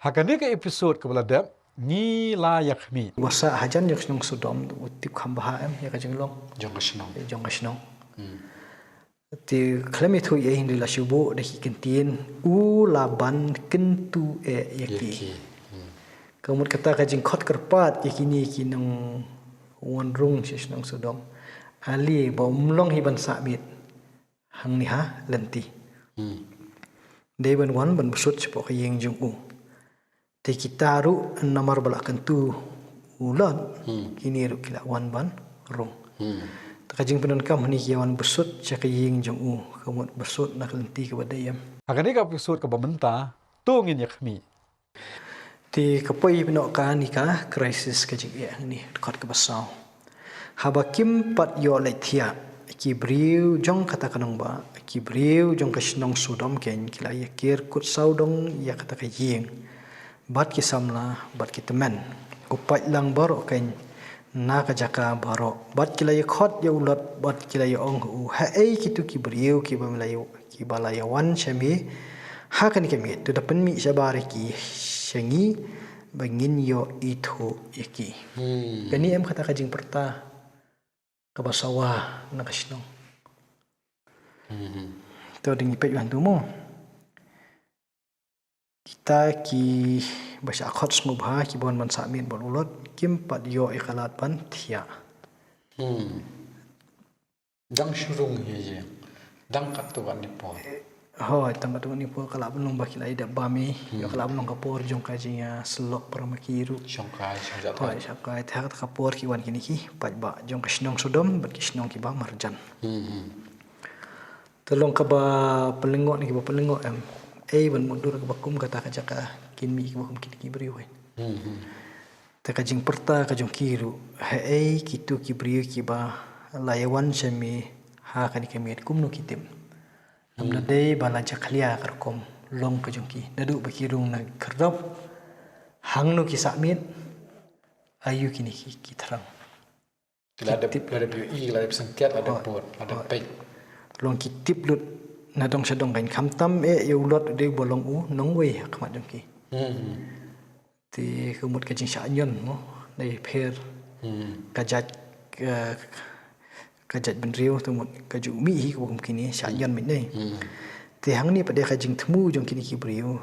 Hakani ke episode ke beladap ni layak mi. Wasa hajan yang senang sudom utip kambaha ya kajeng long. Jong kasnong. Ti klemi tu ye hindi la shubo de hikentin laban kentu yaki. Kemudian kata kajeng khot kerpat yakini kinong wanrung senang sudom. Ali ba umlong hiban sabit. Hang ni ha lenti. Dewan wan ban besut sepok yeng jung Te kita ru namar balak kentu ulan kini ru kila wan ban rung. Takajing penon kam ni kiawan besut cak yeng jong kemudian besut nak lenti ke badayam. Hakani ke episode ke bamenta tungin yak mi. Ti kapoi penok ka ni ka krisis kajing ya ni dekat ke basau. Habakim pat yo letia ki briu jong kata kanong ba ki briu jong kasnong sudom ken kila yakir kut saudong ya kata ka yeng. Bat ki samla bat ki temen upat lang barok kain na kajaka barok bat ki lay khot ya ulat bat ki lay ong ha kitu ki briu ki bamlayu ki balayawan syami ha kan kemi tu dapen mi sabare ki syengi bangin yo itu yaki kani em kata kajing perta kabasawa na kasnong to dingi pe yuan tu mo kita ki bahasa akhot semubha ki bon man sakmin bon ulot kim pat yo ikalat pan thia Dang shurung ye dang kat tu kan ni po hoi tang tu ni po kala bunong bakilai da bami yo kala bunong kapor jong kajinya selok paramakiru shongkai shongjat hoi sakai thak kapor ki wan kini ki pat ba jong kasnong sudom bat kisnong ki ba marjan tolong ka ba pelengok ni ki ba pelengok em ban mundur ke bakum kata kajaka kinmi ke bakum kini briu ta kajing perta kajong kiru kitu ki briu ki ba layawan semi ha kan kemi kumno kitim namna dei bala jaklia karkom long kajong ki dadu bakirung na kerdap hangno ki sakmit ayu kini ki terang ada PUI ada sengket ada port ada pek long kitip lut nadong sedong kain kamtam ya ulot de bolong nong we kamat jong ki ti kemut kajing syanyon mo dai pher kajat benriu tu mut kaju mi hi ko kini syanyon min nei ti hang ni pada kajing temu jong kini ki briu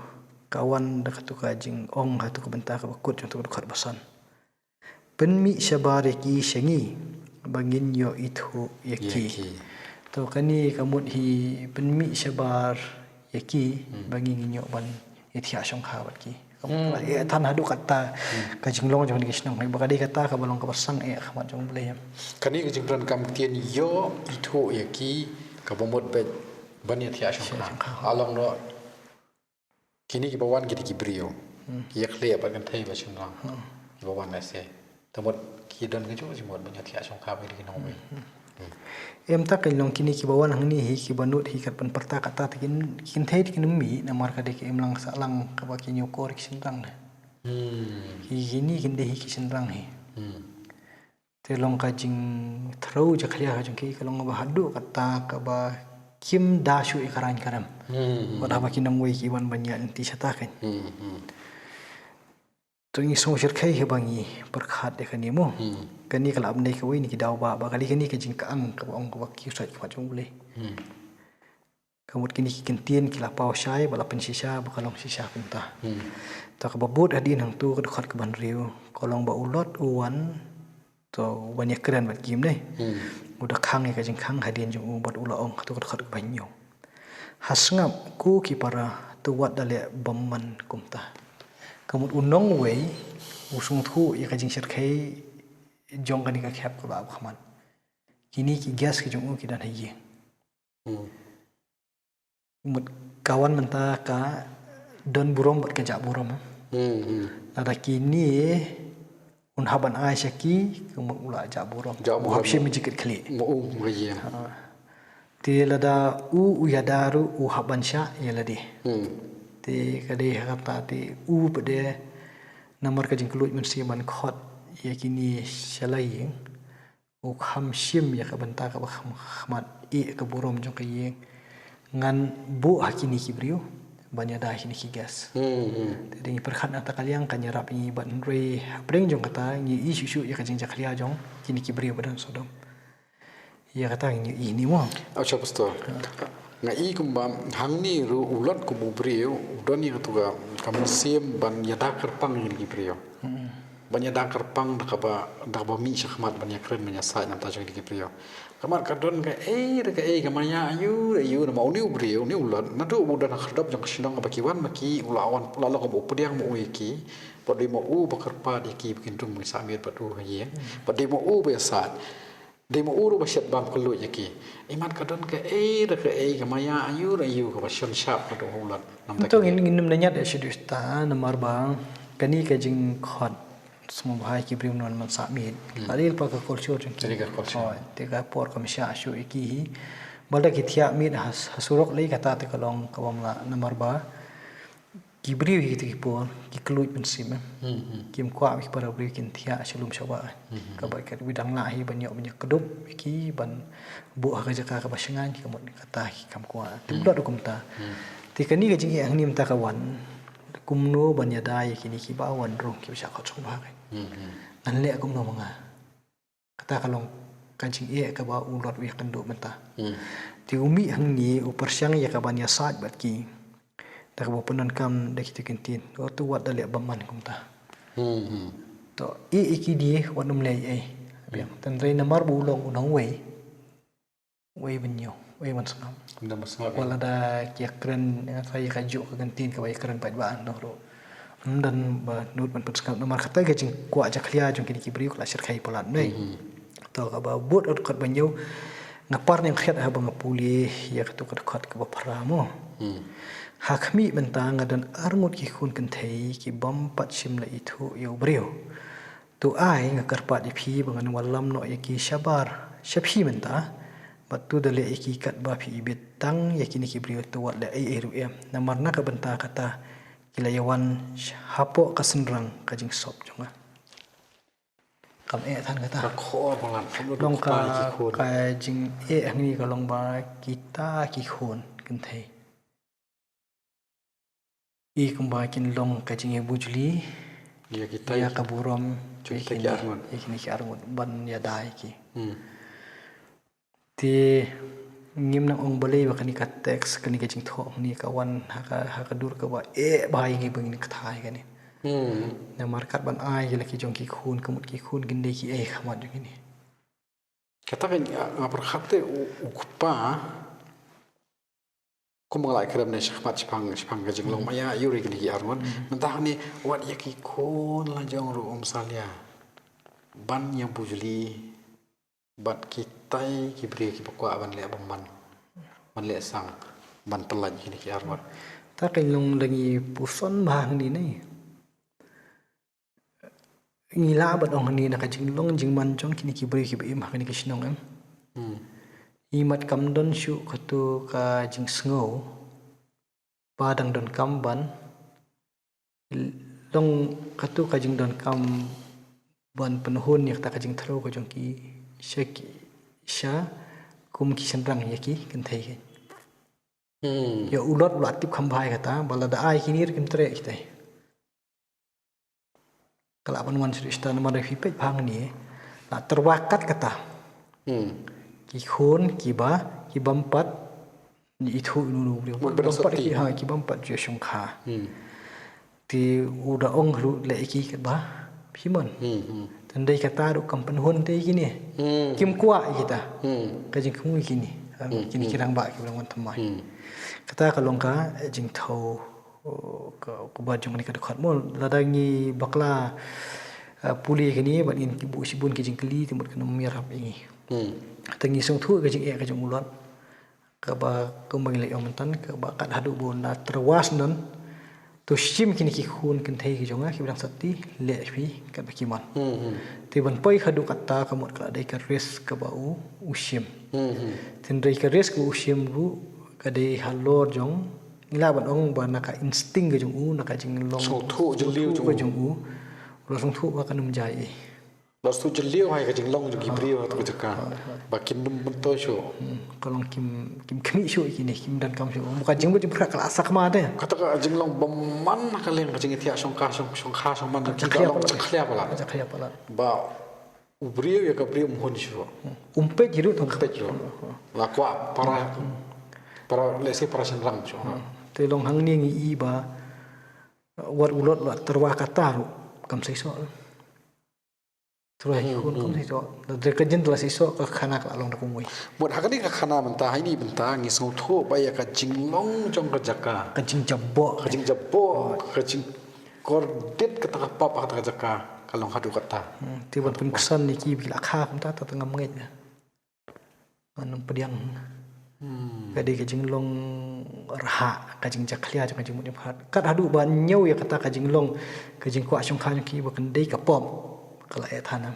kawan dekat tu kajing ong hatu ke bentar ke bakut jong tu dekat basan penmi sabare ki syengi bangin yo itu yaki to kani kamut hi penmi sabar yaki bangi nginyo ban ithia song kha bat ki tan hadu kata kajing long jong ni kisnong hai bakadi kata ka balong ka pasang khamat jong blem kani kajing pran kam tien yo itu yaki ka bomot be ban ithia song kha along no kini ki bawan ki brio yak le ba kan thai ba chung lang ki bawan na se tamot ki don ka chu jimot ban ithia song kha ba ki nong we em tak kan long kini ki bawan hang ni hi ki banut hi kat pan perta kata tikin thei tikin mi namar ka de ki em lang sa lang ka ba ki nyokor ki sindang hi gini kin de hi ki sindang hi te long ka jing throu ja khlia ha jong ki ka long ba hadu kata ka ba kim da shu ikaran karam ba ba ki nang wei ki wan banya ti sata kan tu ngi so shir khai he bangi perkhat de kani mo kani kala abnei ka wei ni ki daw ba kali kani ka jing ka ang ka ong ka ki sai ka jong bule kamut kini ki kentien ki la pau shai bala pen sisa ba kalong sisa kunta ta ka babut adin hang tu ka khat ka ban riu kolong ba ulot uwan to banyak keren bat kim dei udah khang ka jing khang hadin jong bat ula ong tu ka khat ka banyo hasngap ku ki para tu wat dale bamman kumta kamut unong wei usung thu ya kajing shir khai jong kani ka khap ka ba khaman kini ki gas ki jong ki dan haye mut kawan menta ka don burom bat ka ja burom ada kini haban ai syaki kamut ula ja burom habshe mi jikit khli mo ye ti lada ya daru haban sya ya ladi ti kade kata ti pede namar kajing kelut men siman khot ya kini syalai kham sim ya ka benta ka khmat ka burom jong ka yeng ngan bu hakini ki briu banyak dah kini kigas. Jadi perkhat nata kaliang kan nyerap ini ban re bring jong kata ni isu ya kajing jaklia jong kini kibri badan Sodom. Ya kata ini mo. Acha pastor. Ngai kumbam hang ni ru ulat ku bubrio udon ni tu ga kamu sim ban yada kerpang ni kibrio. Ban yada kerpang dak ba mi syahmat ban yakren menyasai nam ta jong kibrio. Kamar kadon ka kamanya ayu na mau ni ubrio ni ulat na tu udan khadap jong sinong ba kiwan maki ulawan lalo ko pediang mo iki podi mo bakarpa di ki bikin tum samir padu ye podi mo besat demo uru basyat bam kelu yaki iman kadon ke kamaya ayu ka basyon syap kadu ulat nam ta Untuk ini nanya dah syusta nomor bang kani kajing khot semua bahai kibrim non man samit kali pa ka culture jeng Jadi ka culture. tiga por kam sya syu iki balda kithia mit hasurok lei kata te kalong kawamla nomor ba kibri ki por ki kluit pensim kim kwa ki para bri kin thia shalum shawa ka ba ka bidang la hi banyak kedup iki ban bu ha ka ka basengan ki kamot kata ki kam kwa timdot kum ta ti kani ka jing ang nim ta kawan kumno banya dai kini ki bawan ro ki sha khot chung ba kai nan le kum no manga kata kalong kancing ka ba ulot wi kan do menta ti umi hang ni upersyang ya ka banya sat bat ki tak bo penan kam dak kita kentin tu wat dale baman kum ta to iki di wanum lei biang tan rei namar bulong unang wei benyo wei man sangam nam masang wala da kiakren saya kaju ke kentin ke bai keren pai baan no ro dan ba nut man petskam namar kata ke jing kwa jaklia jong kini kibri kula syir khai polan nei to ka ba bot ot kat banyo ngapar yang khiat ha bang puli ya katu kat ke ba paramo hakmi bentang dan armut ki khun kan thei ki bam pat sim la itu yo brio tu ai ngakarpat ipi bangan walam no yaki shabar shaphi menta batu dale iki kat ba phi betang yakini ki brio tu wat la ai ru em namarna ka benta kata kilayawan hapo kasenrang kajing sop jonga kam than kata kho balan kam long ka jing ni ka long ba kita ki khun kan thei I kumbakin long kajing bujli ya kita ya kaburom kita ki armon ikini ki armon ban ya dai ki ti ngim nang ong balei ba kani ka text kani kajing tho ni kawan ha ka dur ka ba bai ngi bangin ka thai kani na markat ban ai ya ki jong ki khun kamut ki khun ginde ki khamat jong ni kata kan berkata ukpa kumalai kerem ne syahmat sepang kajing long maya yuri ki armon mentah ni wat yaki kon la jong ru salia ban yang bujli bat kitai ki bri ki pakwa ban le man le sang ban pelan ki armon ta kain long lagi puson bang ni nei ngila bat ong ni na kajing long jing man jong kini ki bri ki im kini ki sinong em imat kam don shu khatu ka jing sngo padang don kamban long khatu ka jing don kam ban penhun yak ta ka jing thro ka jong ki shaki sha kum ki senrang yaki kan thai ya ulot ulat tip khambai kata balada ai kinir kim tre kitai kala panwan sista nama refi pe phang ni na terwakat kata ki khun ki bampat ni itu nu beliau bampat ki ki bampat je shongkha ti uda ong lu le ki kat ba phiman tandai kata ru kampan hon te kini kim kwa kita ka jing khung kini kini kirang ba ki bilang thamai kata kalong ka jing thau ko ba jong ni ka khat mo ladangi bakla puli kini ban in ki bu sibun ki jing kli timut kana mirap ini tangi song thu ka jing ka jong ulat ka ba kumbang le yom tan ka ba kat hadu bon na terwas non tu sim kini ki khun kan thei ki jonga ki bilang sati le phi ka ba ki man ti ban poi hadu kata ka mot ka dai ka res ka ba u sim tin dai ka res ku sim ru ka dai halor jong ngila ban ong ba na ka instinct ka jong u na ka jing long so thu jong liu ka jong u lo song thu ba ka num jai Los tu jelio hai ka jinglong ju gibrio tu jaka. Bakin dum bento syo. Kalau kim kami show ini kim dan kam show bukan jeng buat berak kelas sama ada Kata ka jinglong beman kalen ka jing tiak songka man ki ka long chkhlia pala. aja kaya pala Ba ubrio ya ka brio mohon syo. umpe jiru tu Pet yo. La kwa para lesi para senrang syo. te long hang ni ngi ba wat ulot la terwa kata ru kam sai so terwa hun kam sai so de ka jin la sai so ka khana ka long da kumui Mut hakani ka khana menta ini benta ngi so tho ba ya ka jinglong jong ka jaka. ka jing jabbo Ka jing jabo ka jing kordit ka ta pa ka jaka kalong hadu kata. te buat pun kesan ni ki bila kha kam ta tengah mengit anam pediang Kadi kajing long raha kajing jaklia kajing mut nyaphat kat hadu ban nyau ya kata kajing long kajing kwa syong khan ki bakan dei ka pom kala e thanam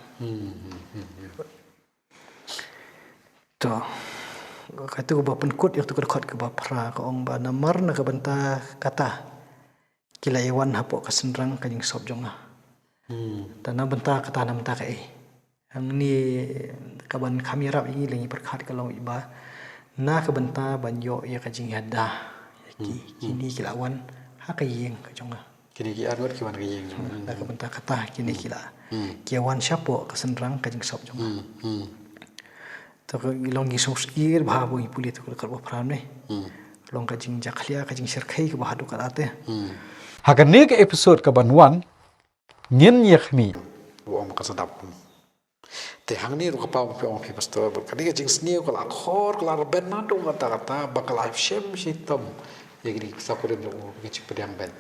to kata ko ba penkut yak tu khot ke ba phra ka ong ba namar na ka banta kata kila ewan hapo ka senrang kajing sob jonga tanam banta kata nam ta ka e ang ni kaban kamera ini lengi perkhat ka long iba na ka banta banyo ya kajing hada kini kilawan ha ka yeng ka jonga Kini ki anwar ki wan ka yeng. na ka banta kata kini kila kiawan syapo ka senrang kajing sob jonga to ka ilong gi sos ir bha bo puli to ka bo pram ne long kajing jaklia kajing serkhai ka bahadu ka ate Hakani ke episode ka banwan ngin yakhmi Wo am ka sadap. Te hang ni ru ka pa pe om pi pastor kani ka jing sniu ka la khor ka la ben na dong kata bakal live shem shitam. Yagri sa ko dem ki chipediang ben.